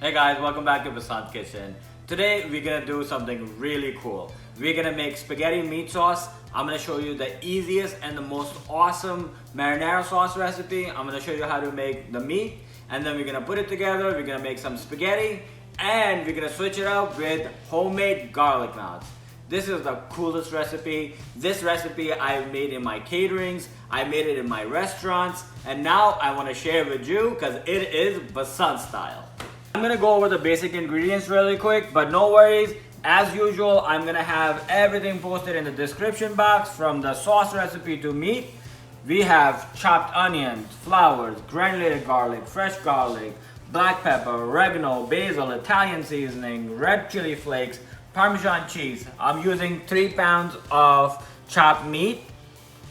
Hey guys, welcome back to Basant Kitchen. Today we're gonna do something really cool. We're gonna make spaghetti meat sauce. I'm gonna show you the easiest and the most awesome marinara sauce recipe. I'm gonna show you how to make the meat, and then we're gonna put it together. We're gonna make some spaghetti, and we're gonna switch it up with homemade garlic knots. This is the coolest recipe. This recipe I made in my caterings, I made it in my restaurants, and now I wanna share it with you because it is Basant style. I'm gonna go over the basic ingredients really quick, but no worries. As usual, I'm gonna have everything posted in the description box, from the sauce recipe to meat. We have chopped onions, flowers, granulated garlic, fresh garlic, black pepper, oregano, basil, Italian seasoning, red chili flakes, parmesan cheese. I'm using 3 pounds of chopped meat.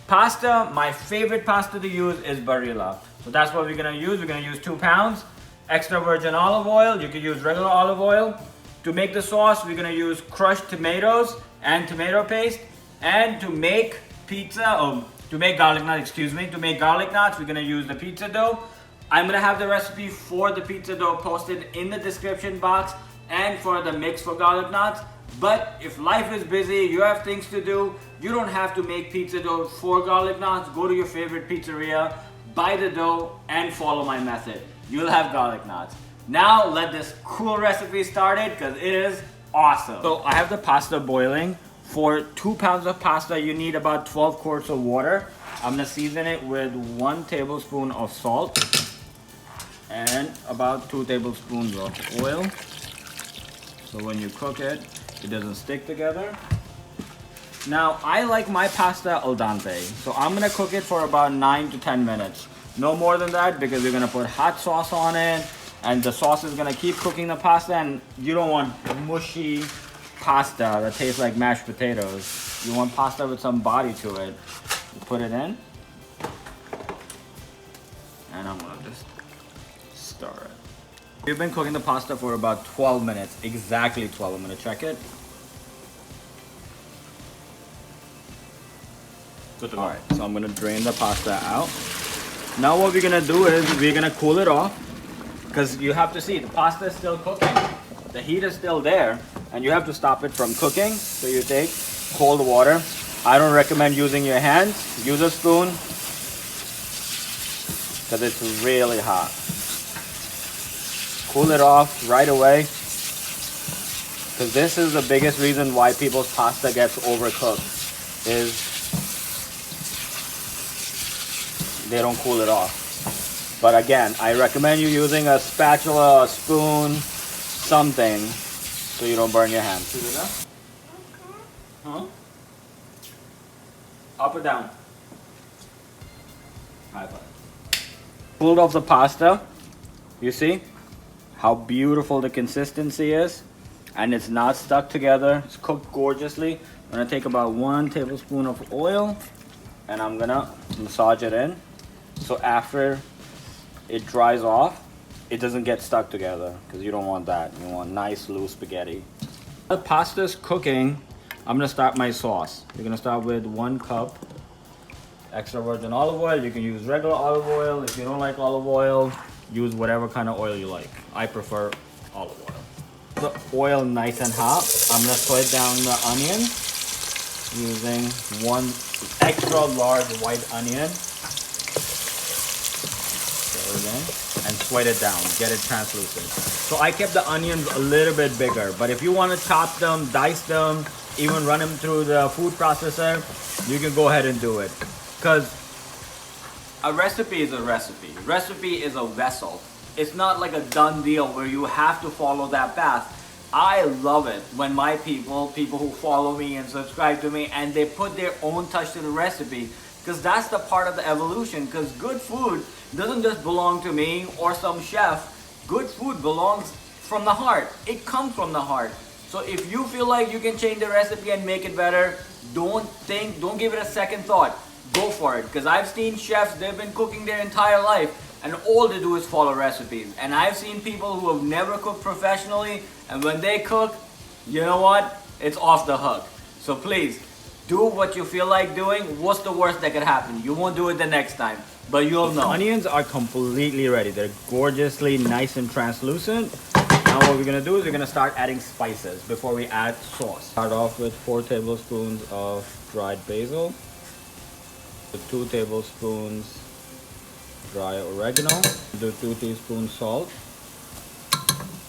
Pasta, my favorite pasta to use is Barilla. So that's what we're gonna use. We're gonna use 2 pounds. Extra virgin olive oil, you can use regular olive oil. To make the sauce, we're gonna use crushed tomatoes and tomato paste. And to make garlic knots, to make garlic knots, we're gonna use the pizza dough. I'm gonna have the recipe for the pizza dough posted in the description box, and for the mix for garlic knots. But if life is busy, you have things to do, you don't have to make pizza dough for garlic knots. Go to your favorite pizzeria, buy the dough, and follow my method. You'll have garlic knots. Now let this cool recipe started because it is awesome. So I have the pasta boiling. For 2 pounds of pasta, you need about 12 quarts of water. I'm gonna season it with 1 tablespoon of salt and about 2 tablespoons of oil. So when you cook it, it doesn't stick together. Now I like my pasta al dente, so I'm gonna cook it for about 9 to 10 minutes. No more than that, because we're gonna put hot sauce on it, and the sauce is gonna keep cooking the pasta, and you don't want mushy pasta that tastes like mashed potatoes. You want pasta with some body to it. You put it in, and I'm gonna just stir it. We've been cooking the pasta for about 12 minutes, exactly 12. I'm gonna check it. Good to go. All right, so I'm gonna drain the pasta out. Now what we're gonna do is we're gonna cool it off, because you have to see the pasta is still cooking. The heat is still there, and you have to stop it from cooking. So you take cold water. I don't recommend using your hands. Use a spoon, because it's really hot. Cool it off right away, because this is the biggest reason why people's pasta gets overcooked, is they don't cool it off. But again, I recommend you using a spatula, a spoon, something, so you don't burn your hands. Is it enough? Huh? Up or down? High five. Pulled off the pasta. You see how beautiful the consistency is, and it's not stuck together. It's cooked gorgeously. I'm gonna take about 1 tablespoon of oil, and I'm gonna massage it in. So after it dries off, it doesn't get stuck together, because you don't want that. You want nice loose spaghetti. The pasta's cooking. I'm gonna start my sauce. You're gonna start with 1 cup extra virgin olive oil. You can use regular olive oil. If you don't like olive oil, use whatever kind of oil you like. I prefer olive oil. The oil nice and hot. I'm gonna sweat down the onion using 1 extra large white onion. And sweat it down, get it translucent. So I kept the onions a little bit bigger, but if you want to chop them, dice them, even run them through the food processor, you can go ahead and do it. Because a recipe is a recipe. Recipe is a vessel. It's not like a done deal where you have to follow that path. I love it when my people who follow me and subscribe to me, and they put their own touch to the recipe, because that's the part of the evolution. Because good food doesn't just belong to me or some chef. Good food belongs from the heart. It comes from the heart. So if you feel like you can change the recipe and make it better, don't give it a second thought. Go for it. Because I've seen chefs, they've been cooking their entire life, and all they do is follow recipes. And I've seen people who have never cooked professionally, and when they cook, you know what? It's off the hook. So please, do what you feel like doing. What's the worst that could happen? You won't do it the next time. but you'll know. Onions are completely ready. They're gorgeously nice and translucent. Now what we're gonna do is we're gonna start adding spices before we add sauce. Start off with 4 tablespoons of dried basil, with 2 tablespoons dry oregano, do 2 teaspoons salt,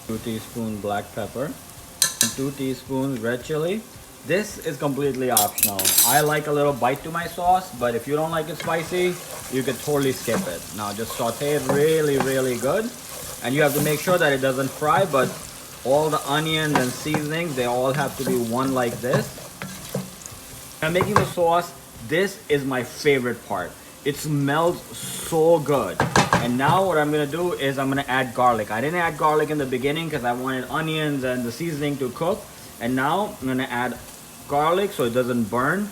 2 teaspoons black pepper, and 2 teaspoons red chili. This is completely optional. I like a little bite to my sauce, but if you don't like it spicy, you could totally skip it. Now just saute it really good. And you have to make sure that it doesn't fry, but all the onions and seasonings, they all have to be one like this. I'm making the sauce. This is my favorite part. It smells so good. And now what I'm gonna do is I'm gonna add garlic. I didn't add garlic in the beginning because I wanted onions and the seasoning to cook. And now I'm gonna add garlic so it doesn't burn.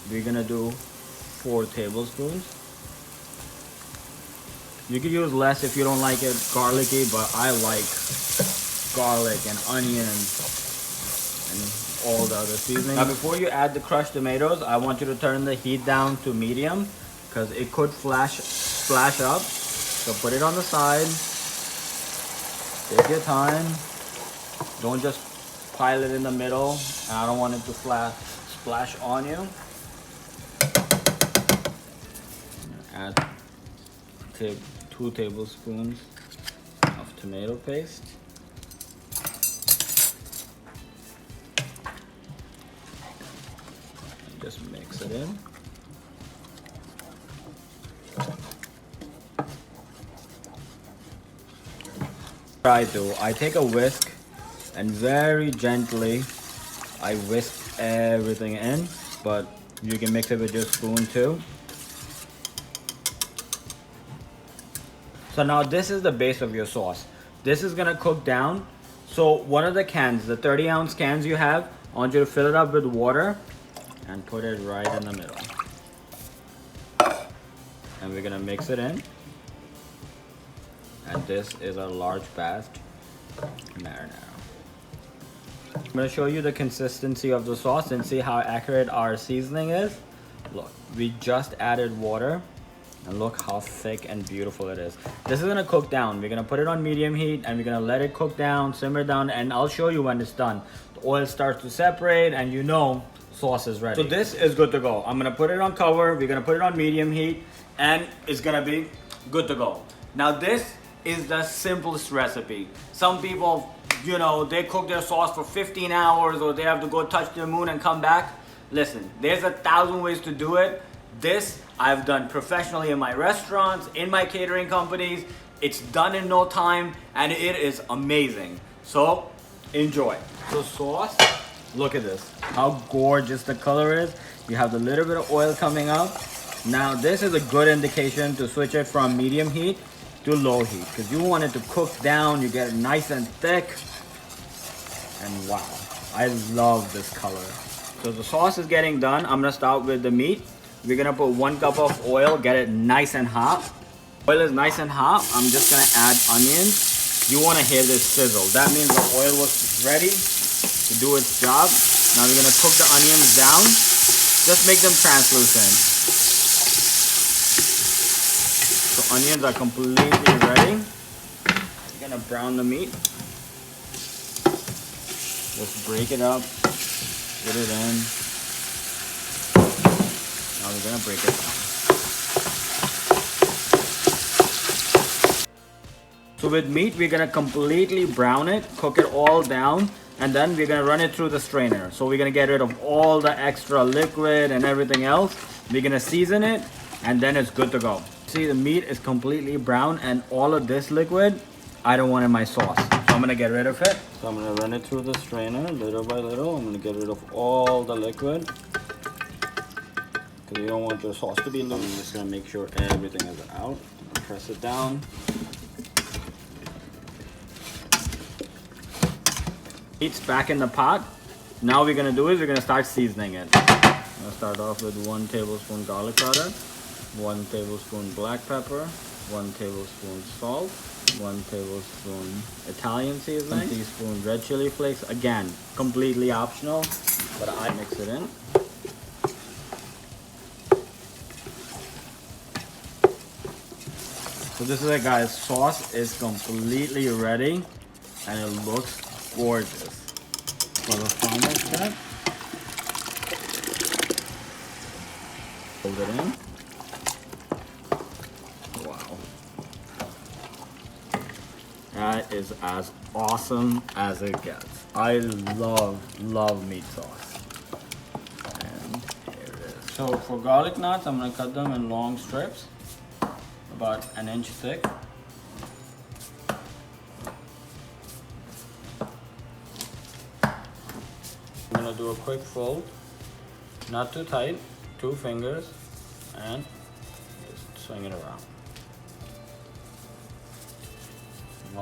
We're gonna do 4 tablespoons. You could use less if you don't like it garlicky, but I like garlic and onions and all the other seasonings. Now before you add the crushed tomatoes, I want you to turn the heat down to medium because it could splash up. So put it on the side. Take your time. Don't just pile it in the middle. I don't want it to splash on you. Take 2 tablespoons of tomato paste. And just mix it in. I take a whisk and very gently I whisk everything in, but you can mix it with your spoon too. So now this is the base of your sauce. This is gonna cook down. So one of the cans, the 30-ounce cans you have, I want you to fill it up with water and put it right in the middle. And we're gonna mix it in. And this is a large batch marinara. I'm gonna show you the consistency of the sauce and see how accurate our seasoning is. Look, we just added water. And look how thick and beautiful it is. This is gonna cook down. We're gonna put it on medium heat and we're gonna let it cook down, simmer down, and I'll show you when it's done. The oil starts to separate and you know sauce is ready. So this is good to go. I'm gonna put it on cover, we're gonna put it on medium heat, and it's gonna be good to go. Now this is the simplest recipe. Some people, you know, they cook their sauce for 15 hours or they have to go touch the moon and come back. Listen, there's 1,000 ways to do it. This I've done professionally in my restaurants, in my catering companies. It's done in no time and it is amazing. So enjoy. The sauce, look at this, how gorgeous the color is. You have the little bit of oil coming up. Now this is a good indication to switch it from medium heat to low heat because you want it to cook down, you get it nice and thick. And wow, I love this color. So the sauce is getting done. I'm gonna start with the meat. We're gonna put 1 cup of oil, get it nice and hot. Oil is nice and hot. I'm just gonna add onions. You wanna hear this sizzle. That means the oil was ready to do its job. Now we're gonna cook the onions down. Just make them translucent. So onions are completely ready. We're gonna brown the meat. Just break it up, put it in. Now we're gonna break it down. So with meat, we're gonna completely brown it, cook it all down, and then we're gonna run it through the strainer. So we're gonna get rid of all the extra liquid and everything else. We're gonna season it, and then it's good to go. See, the meat is completely brown, and all of this liquid, I don't want in my sauce. So I'm gonna get rid of it. So I'm gonna run it through the strainer little by little. I'm gonna get rid of all the liquid. You don't want your sauce to be loose. I'm just gonna make sure everything is out. Press it down. Meat's back in the pot. Now we're gonna do is we're gonna start seasoning it. I'm gonna start off with 1 tablespoon garlic powder, 1 tablespoon black pepper, 1 tablespoon salt, 1 tablespoon Italian seasoning, 1 teaspoon red chili flakes. Again, completely optional, but I mix it in. So this is it, guys. Sauce is completely ready. and it looks gorgeous. For the final step, fold it in. Wow. That is as awesome as it gets. I love meat sauce. And here it is. So for garlic knots, I'm gonna cut them in long strips, about 1 inch thick. I'm gonna do a quick fold, not too tight, 2 fingers, and just swing it around.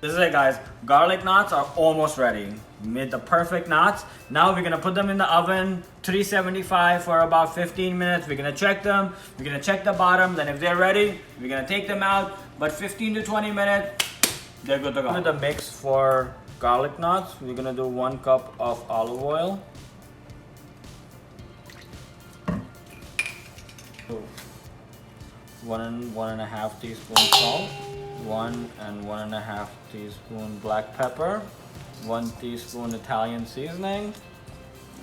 This is it, guys. Garlic knots are almost ready. We made the perfect knots. Now we're gonna put them in the oven, 375 for about 15 minutes. We're gonna check them. We're gonna check the bottom. Then if they're ready, we're gonna take them out. But 15 to 20 minutes, they're good to go. With the mix for garlic knots, we're gonna do 1 cup of olive oil. 1.5 teaspoons salt, 1 and 1.5 teaspoon black pepper, 1 teaspoon Italian seasoning,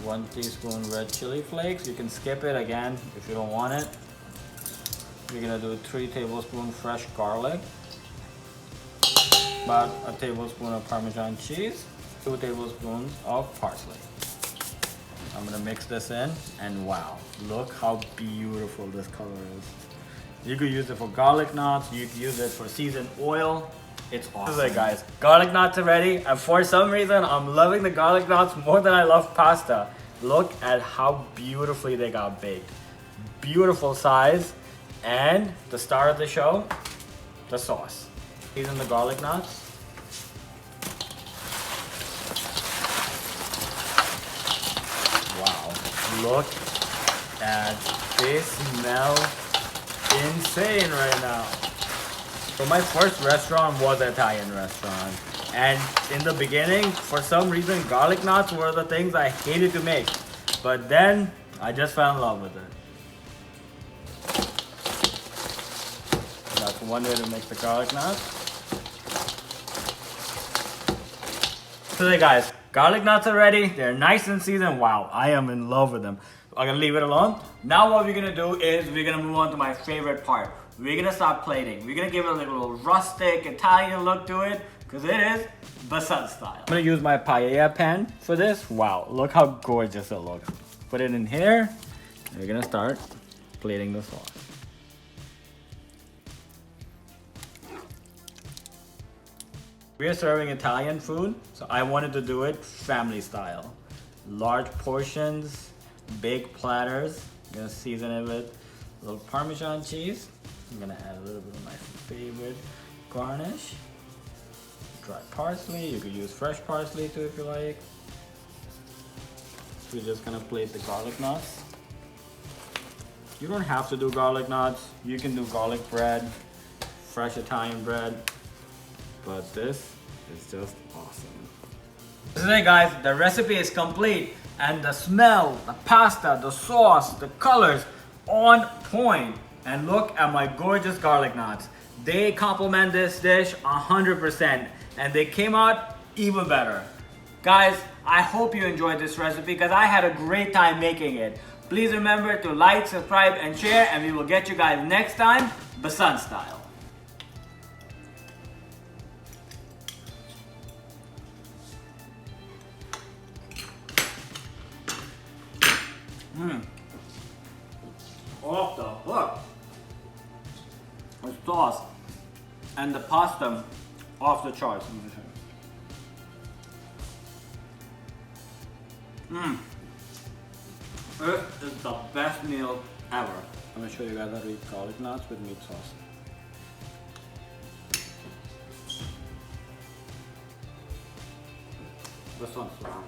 1 teaspoon red chili flakes. You can skip it again if you don't want it. We're gonna do 3 tablespoons fresh garlic, about a tablespoon of parmesan cheese, 2 tablespoons of parsley. I'm gonna mix this in, and wow, look how beautiful this color is. You could use it for garlic knots, you could use it for seasoned oil. It's awesome. This is it, guys. Garlic knots are ready, and for some reason, I'm loving the garlic knots more than I love pasta. Look at how beautifully they got baked. Beautiful size, and the star of the show, the sauce. Season the garlic knots. Wow, look at this smell. Insane right now. So my first restaurant was an Italian restaurant, and in the beginning, for some reason, garlic knots were the things I hated to make, but then I just fell in love with it. That's one way to make the garlic knots. So there, guys, garlic knots are ready. They're nice and seasoned. Wow, I am in love with them. I'm gonna leave it alone. Now what we're gonna do is we're gonna move on to my favorite part. We're gonna start plating. We're gonna give it a little rustic Italian look to it, because it is Basant style. I'm gonna use my paella pan for this. Wow, look how gorgeous it looks. Put it in here, and we're gonna start plating the sauce. We are serving Italian food, so I wanted to do it family style. Large portions, big platters. I'm gonna season it with a little Parmesan cheese. I'm gonna add a little bit of my favorite garnish. Dried parsley. You could use fresh parsley too if you like. We're just gonna plate the garlic knots. You don't have to do garlic knots. You can do garlic bread, fresh Italian bread, but this is just awesome. This is it, guys. The recipe is complete, and the smell, the pasta, the sauce, the colors, on point. And look at my gorgeous garlic knots. They complement this dish 100%, and they came out even better. Guys, I hope you enjoyed this recipe because I had a great time making it. Please remember to like, subscribe, and share, and we will get you guys next time, Basant style. Off the hook. The sauce and the pasta off the charts. This is the best meal ever. I'm gonna show you guys how to eat garlic knots with meat sauce. This one's strong.